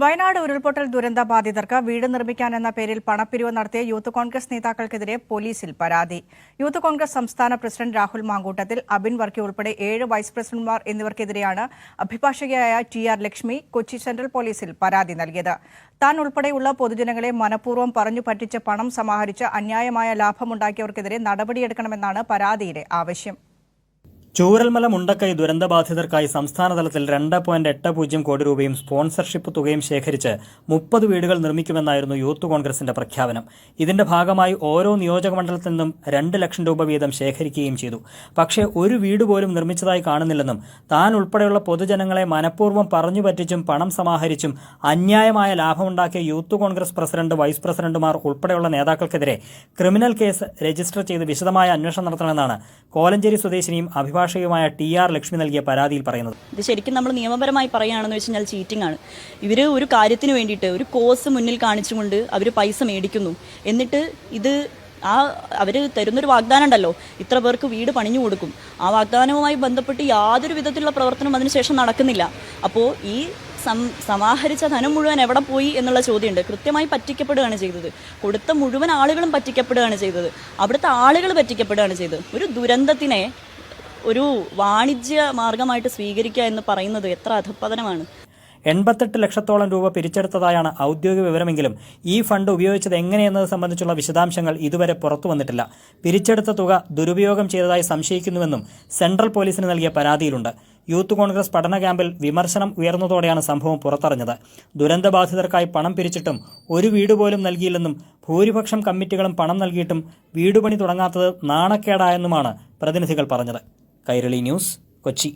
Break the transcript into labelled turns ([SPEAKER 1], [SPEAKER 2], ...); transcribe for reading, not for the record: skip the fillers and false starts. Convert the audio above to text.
[SPEAKER 1] വയനാട് ഉരുൾപൊട്ടൽ ദുരന്ത ബാധിതർക്ക് വീട് നിർമ്മിക്കാനെന്ന പേരിൽ പണപ്പിരിവ് നടത്തിയ യൂത്ത് കോൺഗ്രസ് നേതാക്കൾക്കെതിരെ പോലീസിൽ പരാതി. യൂത്ത് കോൺഗ്രസ് സംസ്ഥാന പ്രസിഡന്റ് രാഹുൽ മാങ്കൂട്ടത്തിൽ, അബിൻ വർക്കി ഉൾപ്പെടെ 7 വൈസ് പ്രസിഡന്റുമാർ എന്നിവർക്കെതിരെയാണ് അഭിഭാഷകയായ ടി.ആർ. ലക്ഷ്മി കൊച്ചി സെൻട്രൽ പോലീസിൽ പരാതി നൽകിയത്. താൻ ഉൾപ്പെടെയുള്ള പൊതുജനങ്ങളെ മനഃപൂർവ്വം പറഞ്ഞു പറ്റിച്ച് പണം സമാഹരിച്ച് അന്യായമായ ലാഭമുണ്ടാക്കിയവർക്കെതിരെ നടപടിയെടുക്കണമെന്നാണ് പരാതിയിലെ ആവശ്യം.
[SPEAKER 2] ചൂരൽമല മുണ്ടക്കൈ ദുരന്തബാധിതർക്കായി സംസ്ഥാനതലത്തിൽ 2.80 കോടി രൂപയും സ്പോൺസർഷിപ്പ് തുകയും ശേഖരിച്ച് 30 വീടുകൾ നിർമ്മിക്കുമെന്നായിരുന്നു യൂത്ത് കോൺഗ്രസിന്റെ പ്രഖ്യാപനം. ഇതിന്റെ ഭാഗമായി ഓരോ നിയോജകമണ്ഡലത്തിൽ നിന്നും 2 ലക്ഷം രൂപ വീതം ശേഖരിക്കുകയും ചെയ്തു. പക്ഷേ ഒരു വീട് പോലും നിർമ്മിച്ചതായി കാണുന്നില്ലെന്നും താൻ ഉൾപ്പെടെയുള്ള പൊതുജനങ്ങളെ മനഃപൂർവ്വം പറഞ്ഞു പറ്റിച്ചും പണം സമാഹരിച്ചും അന്യായമായ ലാഭമുണ്ടാക്കിയ യൂത്ത് കോൺഗ്രസ് പ്രസിഡന്റ്, വൈസ് പ്രസിഡന്റുമാർ ഉൾപ്പെടെയുള്ള നേതാക്കൾക്കെതിരെ ക്രിമിനൽ കേസ് രജിസ്റ്റർ ചെയ്ത് വിശദമായ അന്വേഷണം നടത്തണമെന്നാണ് കോലഞ്ചേരി സ്വദേശിനിയും അഭിഭാഷകയുമായ ടി.ആർ. ലക്ഷ്മി നൽകിയ പരാതിയിൽ പറയുന്നത്.
[SPEAKER 3] ഇത് ശരിക്കും നമ്മൾ നിയമപരമായി പറയുകയാണെന്ന് വെച്ച് കഴിഞ്ഞാൽ ചീറ്റിംഗ് ആണ്. ഇവർ ഒരു കാര്യത്തിന് വേണ്ടിയിട്ട് ഒരു കോസ് മുന്നിൽ കാണിച്ചുകൊണ്ട് അവർ പൈസ മേടിക്കുന്നു. എന്നിട്ട് ഇത് അവർ തരുന്നൊരു വാഗ്ദാനം ഉണ്ടല്ലോ, ഇത്ര പേർക്ക് വീട് പണിഞ്ഞു കൊടുക്കും. ആ വാഗ്ദാനവുമായി ബന്ധപ്പെട്ട് യാതൊരു വിധത്തിലുള്ള പ്രവർത്തനം അതിനുശേഷം നടക്കുന്നില്ല. അപ്പോൾ ഈ സമാഹരിച്ച ധനം മുഴുവൻ എവിടെ പോയി എന്നുള്ള ചോദ്യമുണ്ട്. കൃത്യമായി പറ്റിക്കപ്പെടുകയാണ് ചെയ്തത്. കൊടുത്ത മുഴുവൻ ആളുകളും പറ്റിക്കപ്പെടുകയാണ് ചെയ്തത്. അവിടുത്തെ ആളുകൾ പറ്റിക്കപ്പെടുകയാണ് ചെയ്തത്. ഒരു ദുരന്തത്തിനെ ഒരു വാണിജ്യ മാർഗമായിട്ട് സ്വീകരിക്കുക എന്ന് പറയുന്നത് എത്ര അധപ്പതനമാണ്.
[SPEAKER 2] 88 ലക്ഷത്തോളം രൂപ പിരിച്ചെടുത്തതായാണ് ഔദ്യോഗിക വിവരമെങ്കിലും ഈ ഫണ്ട് ഉപയോഗിച്ചത് എങ്ങനെയെന്നത് സംബന്ധിച്ചുള്ള വിശദാംശങ്ങൾ ഇതുവരെ പുറത്തു വന്നിട്ടില്ല. പിരിച്ചെടുത്ത തുക ദുരുപയോഗം ചെയ്തതായി സംശയിക്കുന്നുവെന്നും സെൻട്രൽ പോലീസിന് നൽകിയ പരാതിയിലുണ്ട്. യൂത്ത് കോൺഗ്രസ് പഠന ക്യാമ്പിൽ വിമർശനം ഉയർന്നതോടെയാണ് സംഭവം പുറത്തറിഞ്ഞത്. ദുരന്തബാധിതർക്കായി പണം പിരിച്ചിട്ടും ഒരു വീട് പോലും നൽകിയില്ലെന്നും ഭൂരിപക്ഷം കമ്മിറ്റികളും പണം നൽകിയിട്ടും വീടുപണി തുടങ്ങാത്തത് നാണക്കേടായെന്നുമാണ് പ്രതിനിധികൾ പറഞ്ഞത്. കൈരളി ന്യൂസ്, കൊച്ചി.